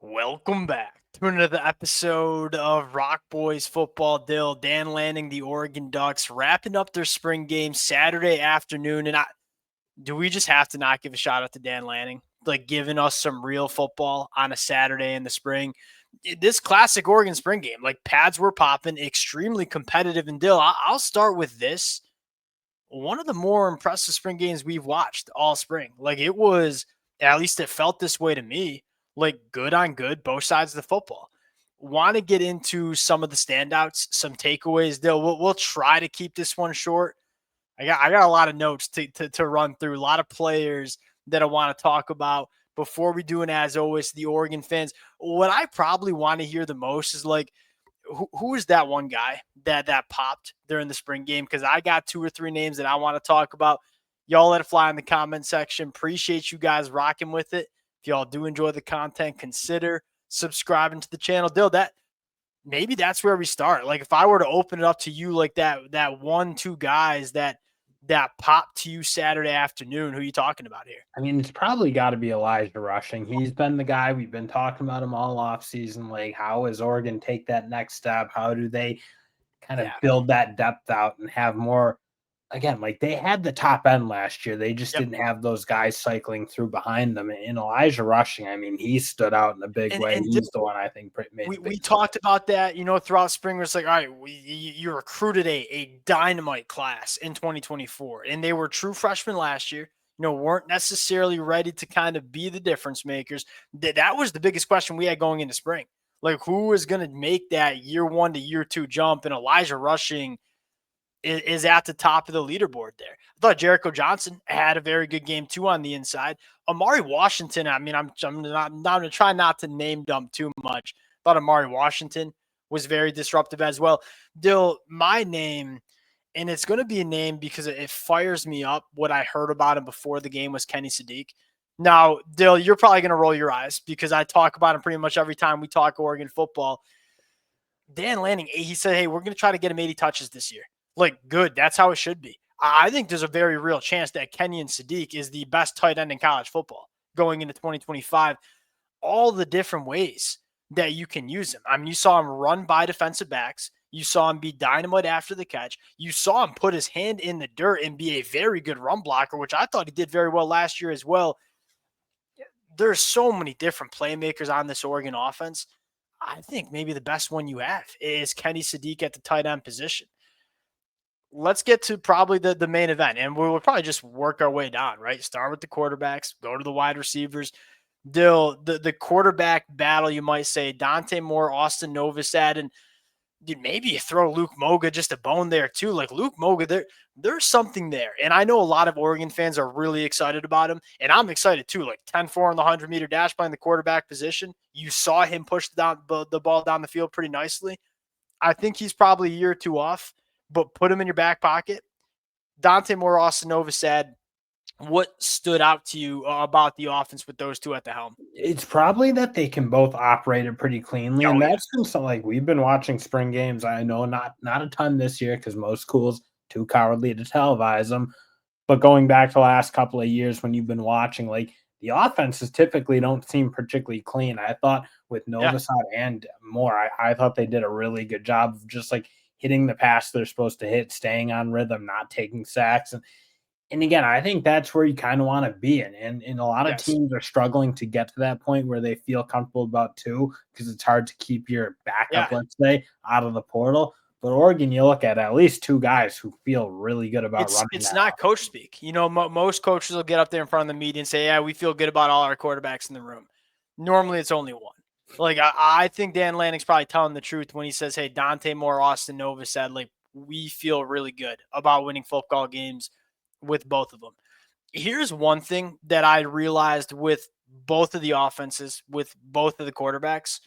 Welcome back to another episode of Rock Boys Football. Dill, Dan Lanning, the Oregon Ducks, wrapping up their spring game Saturday afternoon. And do we just have to not give a shout out to Dan Lanning, like giving us some real football on a Saturday in the spring? This classic Oregon spring game, like pads were popping, extremely competitive. And Dill, I'll start with this. One of the more impressive spring games we've watched all spring. Like it was, at least it felt this way to me, like good on good, both sides of the football. Want to get into some of the standouts, some takeaways. We'll try to keep this one short. I got a lot of notes to run through, a lot of players that I want to talk about before we do. And as always, the Oregon fans, what I probably want to hear the most is like, who is that one guy that popped during the spring game? Because I got two or three names that I want to talk about. Y'all let it fly in the comment section. Appreciate you guys rocking with it. If y'all do enjoy the content, consider subscribing to the channel. Dill, maybe that's where we start. Like if I were to open it up to you, like that one, two guys that popped to you Saturday afternoon, who are you talking about here? I mean, it's probably got to be Elijah Rushing. He's been the guy we've been talking about him all offseason. Like, how does Oregon take that next step? How do they kind of Yeah. build that depth out and have more? Again, like they had the top end last year. They just Yep. didn't have those guys cycling through behind them. And Elijah Rushing, I mean, he stood out in a big way. And He's the one I think made we the big talked about that, throughout spring. It's like, all right, you recruited a dynamite class in 2024, and they were true freshmen last year. Weren't necessarily ready to kind of be the difference makers. That was the biggest question we had going into spring. Like, who is going to make that year one to year two jump? And Elijah Rushing is at the top of the leaderboard there. I thought Jericho Johnson had a very good game too on the inside. Amari Washington, I mean, I'm going to try not to name dump too much. I thought Amari Washington was very disruptive as well. Dill, my name, and it's going to be a name because it fires me up. What I heard about him before the game was Kenny Sadiq. Now, Dill, you're probably going to roll your eyes because I talk about him pretty much every time we talk Oregon football. Dan Lanning, he said, hey, we're going to try to get him 80 touches this year. Like, good. That's how it should be. I think there's a very real chance that Kenyon Sadiq is the best tight end in college football going into 2025. All the different ways that you can use him. I mean, you saw him run by defensive backs. You saw him be dynamite after the catch. You saw him put his hand in the dirt and be a very good run blocker, which I thought he did very well last year as well. There's so many different playmakers on this Oregon offense. I think maybe the best one you have is Kenny Sadiq at the tight end position. Let's get to probably the main event, and we'll probably just work our way down, right? Start with the quarterbacks, go to the wide receivers. The quarterback battle, you might say, Dante Moore, Austin Novosad, and dude, maybe you throw Luke Moga just a bone there too. Like Luke Moga, there's something there. And I know a lot of Oregon fans are really excited about him. And I'm excited too. Like 10-4 on the 100-meter dash playing the quarterback position. You saw him push the ball down the field pretty nicely. I think he's probably a year or two off, but put him in your back pocket. Dante Moore, Austin Novosad, what stood out to you about the offense with those two at the helm? It's probably that they can both operate it pretty cleanly, Oh, and yeah. that's something like we've been watching spring games. I know not a ton this year because most schools too cowardly to televise them. But going back to the last couple of years when you've been watching, like the offenses typically don't seem particularly clean. I thought with Yeah. Novosad and Moore, I thought they did a really good job of just like hitting the pass they're supposed to hit, staying on rhythm, not taking sacks. And again, I think that's where you kind of want to be. And a lot of Yes. teams are struggling to get to that point where they feel comfortable about two because it's hard to keep your backup, Yeah. let's say, out of the portal. But Oregon, you look at least two guys who feel really good about running It's that not coach offense. speak. Most coaches will get up there in front of the media and say, "Yeah, we feel good about all our quarterbacks in the room." Normally, it's only one. Like I think Dan Lanning's probably telling the truth when he says, "Hey, Dante Moore, Austin Nova said, like we feel really good about winning football games with both of them." Here's one thing that I realized with both of the offenses, with both of the quarterbacks.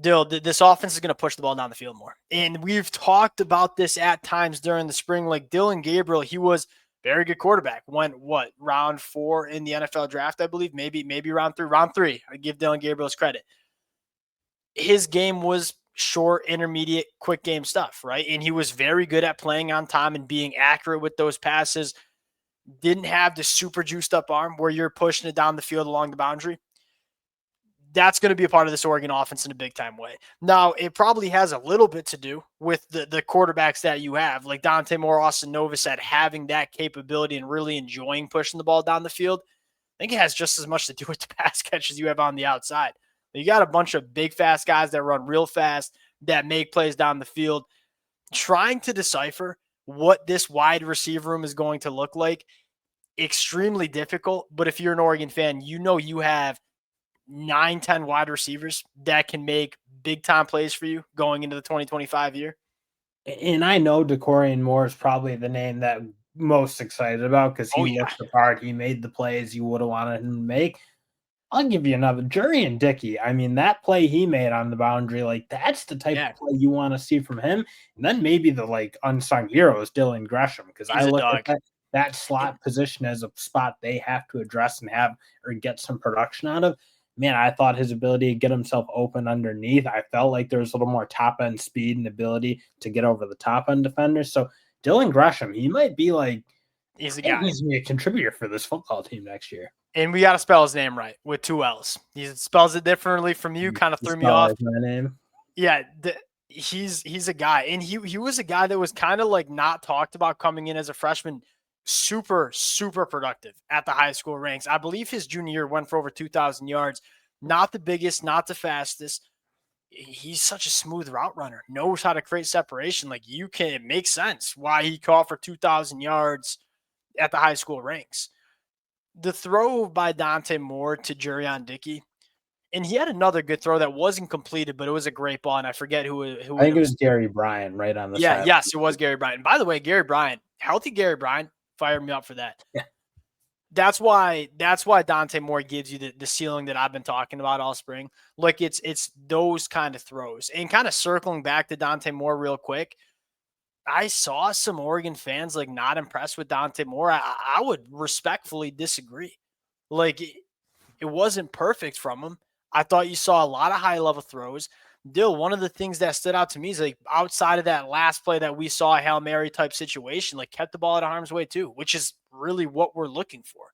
Dill, this offense is going to push the ball down the field more. And we've talked about this at times during the spring. Like Dylan Gabriel, he was very good quarterback. Went round 4 in the NFL draft, I believe. Maybe round 3. Round 3. I give Dylan Gabriel his credit. His game was short, intermediate, quick game stuff, right? And he was very good at playing on time and being accurate with those passes. Didn't have the super juiced up arm where you're pushing it down the field along the boundary. That's going to be a part of this Oregon offense in a big time way. Now, it probably has a little bit to do with the quarterbacks that you have, like Dante Moore, Austin Novosad, having that capability and really enjoying pushing the ball down the field. I think it has just as much to do with the pass catches you have on the outside. You got a bunch of big, fast guys that run real fast, that make plays down the field. Trying to decipher what this wide receiver room is going to look like, extremely difficult. But if you're an Oregon fan, you know you have 9-10 wide receivers that can make big time plays for you going into the 2025 year. And I know Dakorien Moore is probably the name that I'm most excited about because he looked the part. He made the plays you would have wanted him to make. I'll give you another. Jurrion Dickey. I mean, that play he made on the boundary, like that's the type of play you want to see from him. And then maybe the like unsung hero is Dylan Gresham because I look at that slot position as a spot they have to address and have or get some production out of. Man, I thought his ability to get himself open underneath, I felt like there was a little more top end speed and ability to get over the top end defenders. So Dylan Gresham, he might be like he's a guy. He's going to be a contributor for this football team next year. And we got to spell his name right with 2 L's. He spells it differently from you, kind of threw me off. My name. Yeah, he's a guy, and he was a guy that was kind of like not talked about coming in as a freshman. Super productive at the high school ranks. I believe his junior year went for over 2,000 yards. Not the biggest, not the fastest. He's such a smooth route runner. Knows how to create separation. Like it makes sense why he caught for 2,000 yards at the high school ranks. The throw by Dante Moore to Jurrion Dickey, and he had another good throw that wasn't completed, but it was a great ball, and I forget who I think it was Gary Bryant right on the side. Yes, it was Gary Bryant. By the way, Gary Bryant, healthy Gary Bryant, fired me up for that. Yeah. That's why Dante Moore gives you the ceiling that I've been talking about all spring. Like it's those kind of throws. And kind of circling back to Dante Moore real quick, I saw some Oregon fans like not impressed with Dante Moore. I would respectfully disagree. Like it wasn't perfect from him. I thought you saw a lot of high level throws. Dill, one of the things that stood out to me is like outside of that last play that we saw a Hail Mary type situation, like kept the ball out of harm's way too, which is really what we're looking for.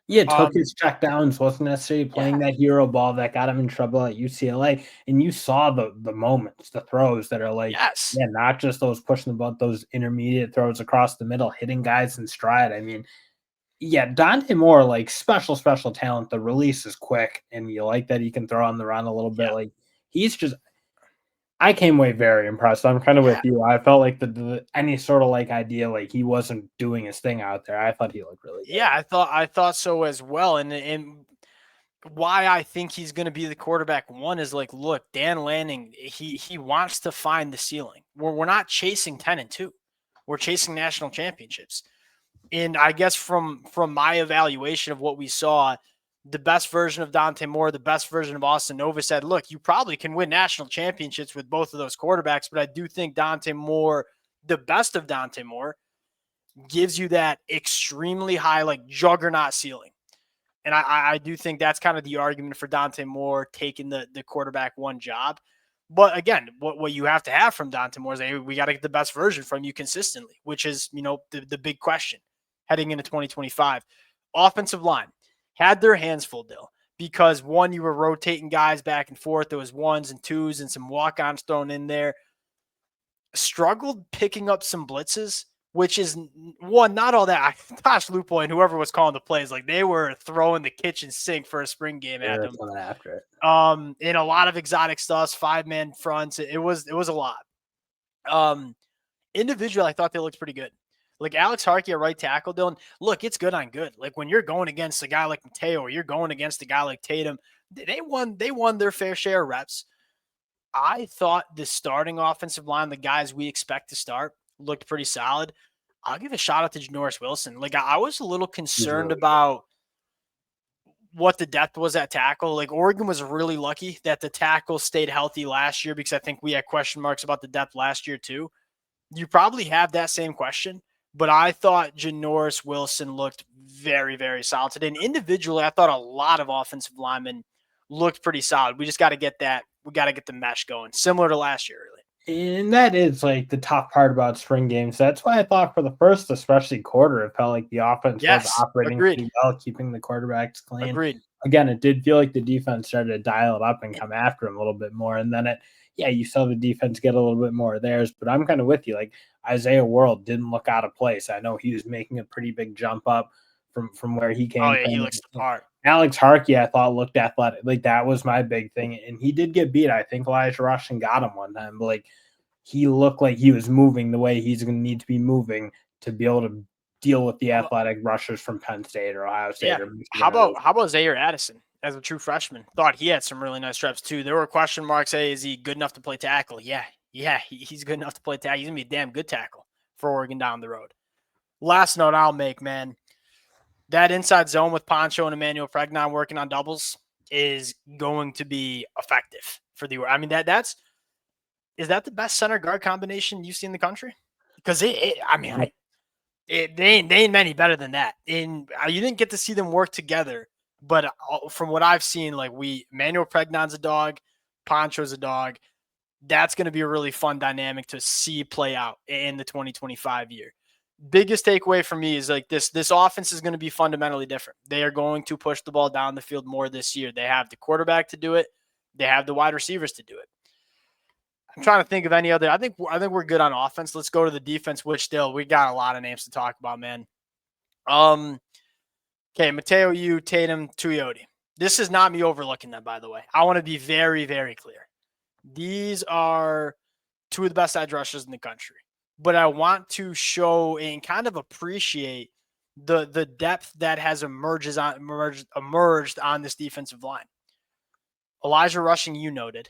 Yeah, took his check downs, wasn't necessarily playing that hero ball that got him in trouble at UCLA. And you saw the moments, the throws that are like, not just those pushing the ball, those intermediate throws across the middle, hitting guys in stride. I mean, Dante Moore, like special talent. The release is quick, and you like that he can throw on the run a little bit. Like he's just, I came away very impressed. I'm kind of with you. I felt like the any sort of like idea, like he wasn't doing his thing out there. I thought he looked really good. Yeah, I thought so as well. And why I think he's going to be the quarterback one is like, look, Dan Lanning, he wants to find the ceiling. We're not chasing 10-2. We're chasing national championships. And I guess from my evaluation of what we saw, the best version of Dante Moore, the best version of Austin Novosad, look, you probably can win national championships with both of those quarterbacks, but I do think Dante Moore, the best of Dante Moore, gives you that extremely high, like juggernaut ceiling. And I do think that's kind of the argument for Dante Moore taking the quarterback one job. But again, what you have to have from Dante Moore is, hey, we got to get the best version from you consistently, which is, the big question heading into 2025. Offensive line had their hands full, Dill, because one, you were rotating guys back and forth. There was 1s and 2s and some walk-ons thrown in there. Struggled picking up some blitzes, which is one, not all that. Tosh Lupo and whoever was calling the plays, like they were throwing the kitchen sink for a spring game at them. After it. In a lot of exotic stuff, 5-man fronts. It was a lot. Individually, I thought they looked pretty good. Like Alex Harkey at right tackle, Dylan, look, it's good on good. Like when you're going against a guy like Mateo or you're going against a guy like Tatum, they won their fair share of reps. I thought the starting offensive line, the guys we expect to start, looked pretty solid. I'll give a shout out to Janoris Wilson. Like I was a little concerned about what the depth was at tackle. Like Oregon was really lucky that the tackle stayed healthy last year because I think we had question marks about the depth last year too. You probably have that same question. But I thought Janoris Wilson looked very, very solid today. And individually, I thought a lot of offensive linemen looked pretty solid. We just got to get that. We got to get the mesh going, similar to last year, really. And that is like the tough part about spring games. That's why I thought for the first, especially quarter, it felt like the offense was operating pretty well, keeping the quarterbacks clean. Agreed. again, it did feel like the defense started to dial it up and come after him a little bit more. And then you saw the defense get a little bit more of theirs. But I'm kind of with you. Like Isaiah World didn't look out of place. I know he was making a pretty big jump up from where he Oh came yeah, he from. looks the part. Alex Harkey, I thought looked athletic. Like that was my big thing. And he did get beat. I think Elijah Rushing got him one time, but like he looked like he was moving the way he's going to need to be moving to be able to deal with the athletic rushers from Penn State or Ohio State Yeah. or Michigan. How about Zaire Addison as a true freshman? Thought he had some really nice reps too. There were question marks. Hey, is he good enough to play tackle? Yeah, he's good enough to play tackle. He's gonna be a damn good tackle for Oregon down the road. Last note I'll make, man, that inside zone with Poncho and Emmanuel Pregnon working on doubles is going to be effective for the. I mean is that the best center guard combination you see in the country? Because they ain't many better than that. You didn't get to see them work together, but from what I've seen, like Manuel Pregnon's a dog, Poncho's a dog. That's going to be a really fun dynamic to see play out in the 2025 year. Biggest takeaway for me is like this offense is going to be fundamentally different. They are going to push the ball down the field more this year. They have the quarterback to do it. They have the wide receivers to do it. I'm trying to think of any other. I think we're good on offense. Let's go to the defense, which still we got a lot of names to talk about, man. Okay, Mateo Yu, Tatum, Tuioti. This is not me overlooking them, by the way. I want to be very, very clear. These are two of the best edge rushers in the country. But I want to show and kind of appreciate the depth that has emerged on this defensive line. Elijah Rushing, you noted.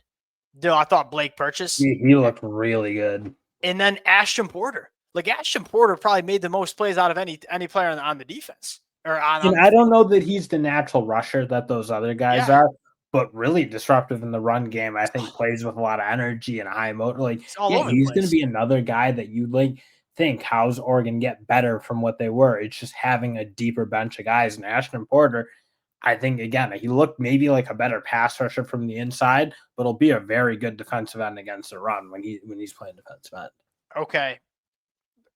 Dill, I thought Blake Purchase. He looked really good. And then Ashton Porter. Like Ashton Porter probably made the most plays out of any player on the defense. I don't know that he's the natural rusher that those other guys are, but really disruptive in the run game. I think plays with a lot of energy and high motor. Like, he's going to be another guy that you think how's Oregon get better from what they were. It's just having a deeper bench of guys. And Ashton Porter, I think again, he looked maybe like a better pass rusher from the inside, but he'll be a very good defensive end against the run when he's playing defensive end. Okay.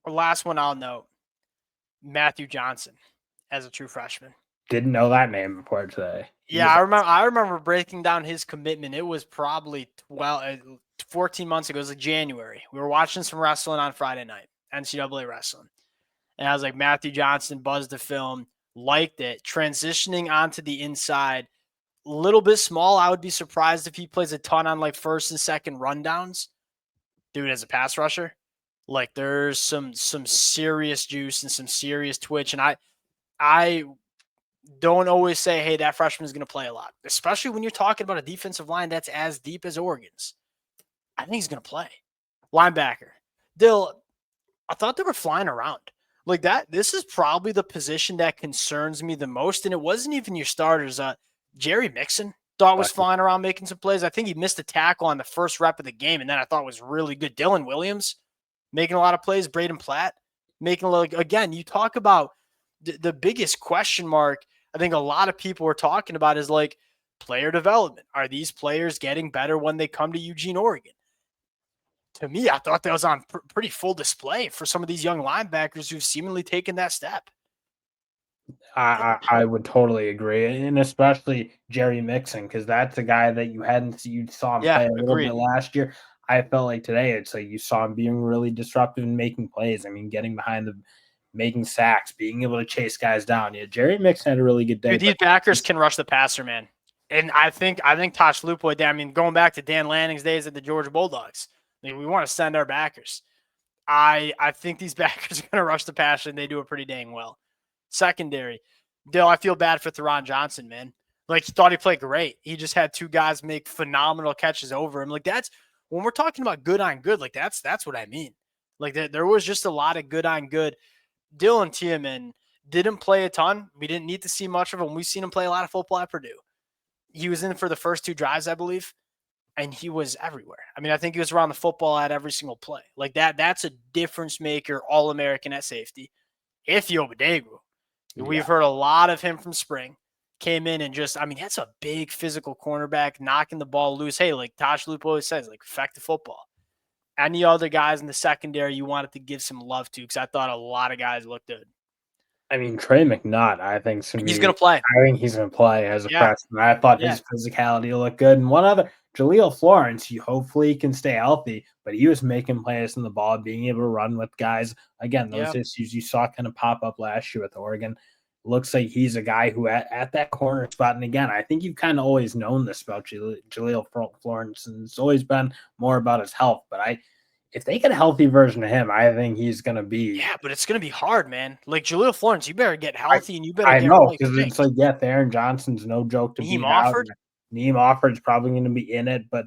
Last one I'll note. Matthew Johnson as a true freshman. Didn't know that name before today. Yeah, I remember breaking down his commitment. It was probably 14 months ago. It was like January. We were watching some wrestling on Friday night, NCAA wrestling. And I was like, Matthew Johnson buzzed the film, liked it, transitioning onto the inside. A little bit small. I would be surprised if he plays a ton on like first and second rundowns. Dude, as a pass rusher, like there's some serious juice and some serious twitch. And I don't always say, hey, that freshman is going to play a lot, especially when you're talking about a defensive line that's as deep as Oregon's. I think he's going to play. Linebacker. Dill, I thought they were flying around. Like that, this is probably the position that concerns me the most, and it wasn't even your starters. Jerry Mixon thought was flying around making some plays. I think he missed a tackle on the first rep of the game, and then I thought was really good. Dylan Williams making a lot of plays. Braden Platt making a little. Again, you talk about the biggest question mark I think a lot of people are talking about is like player development. Are these players getting better when they come to Eugene, Oregon? To me, I thought that was on pretty full display for some of these young linebackers who've seemingly taken that step. I would totally agree, and especially Jerry Mixon, because that's a guy that you saw him play a little bit last year. I felt like today it's like you saw him being really disruptive and making plays. I mean, getting behind making sacks, being able to chase guys down. Yeah, Jerry Mixon had a really good day. Dude, these backers can rush the passer, man. And I think Tosh Lupo, I mean, going back to Dan Lanning's days at the Georgia Bulldogs, I mean, we want to send our backers. I think these backers are going to rush the passer, and they do it pretty dang well. Secondary. Dill, I feel bad for Theron Johnson, man. Like, he thought he played great. He just had two guys make phenomenal catches over him. Like, that's when we're talking about good on good, like that's what I mean. Like, there was just a lot of good on good. Dylan Tiemann didn't play a ton. We didn't need to see much of him. We've seen him play a lot of football at Purdue. He was in for the first two drives, I believe, and he was everywhere. I mean, I think he was around the football at every single play. Like that's a difference maker, All-American at safety. Ify Obadegu. We've heard a lot of him from spring. Came in and just, I mean, that's a big physical cornerback, knocking the ball loose. Hey, like Tosh Lupo always says, like, effective football. Any other guys in the secondary you wanted to give some love to? Because I thought a lot of guys looked good. I mean, Trey McNutt, I think is gonna He's be going to play. I think he's gonna play as a Yeah. freshman. I thought Yeah. his physicality looked good. And one other, Jaleel Florence, he hopefully can stay healthy, but he was making plays in the ball, being able to run with guys. Again, those Yeah. issues you saw kind of pop up last year with Oregon. Looks like he's a guy who at that corner spot. And again, I think you've kind of always known this about Jaleel Florence, and it's always been more about his health. But if they get a healthy version of him, I think he's going to be. Yeah, but it's going to be hard, man. Like Jaleel Florence, you better get I, healthy and you better I get know right because quick. it's like, yeah, Theron Johnson's no joke to Naheem beat out. Offord, And Neem Offord's probably going to be in it, but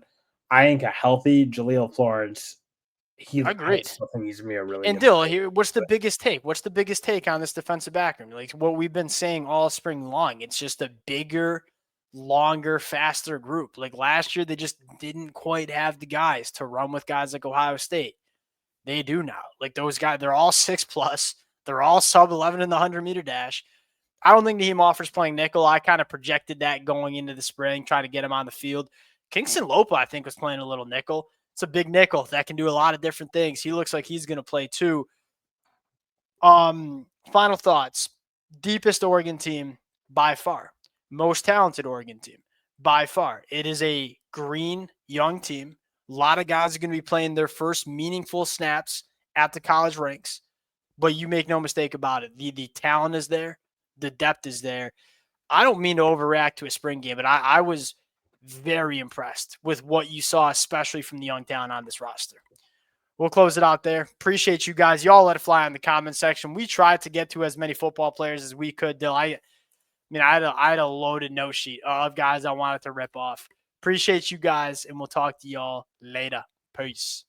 I think a healthy Jaleel Florence, I agreed. still think he's going to be a really And good Dill, player. here, what's the biggest take? What's the biggest take on this defensive back room? Like what we've been saying all spring long. It's just a bigger, longer, faster group. Like last year, they just didn't quite have the guys to run with guys like Ohio State. They do now. Like those guys, they're all 6+. They're all sub 11 in the 100-meter dash. I don't think Naheem Offers playing nickel. I kind of projected that going into the spring, trying to get him on the field. Kingston Lopa, I think, was playing a little nickel. It's a big nickel that can do a lot of different things. He looks like he's going to play too. Final thoughts. Deepest Oregon team by far. Most talented Oregon team by far. It is a green, young team. A lot of guys are going to be playing their first meaningful snaps at the college ranks. But you make no mistake about it. The talent is there. The depth is there. I don't mean to overreact to a spring game, but I was very impressed with what you saw, especially from the young talent on this roster. We'll close it out there. Appreciate you guys. Y'all let it fly in the comment section. We tried to get to as many football players as we could. Dill, I mean, I had a loaded note sheet of guys I wanted to rip off. Appreciate you guys, and we'll talk to y'all later. Peace.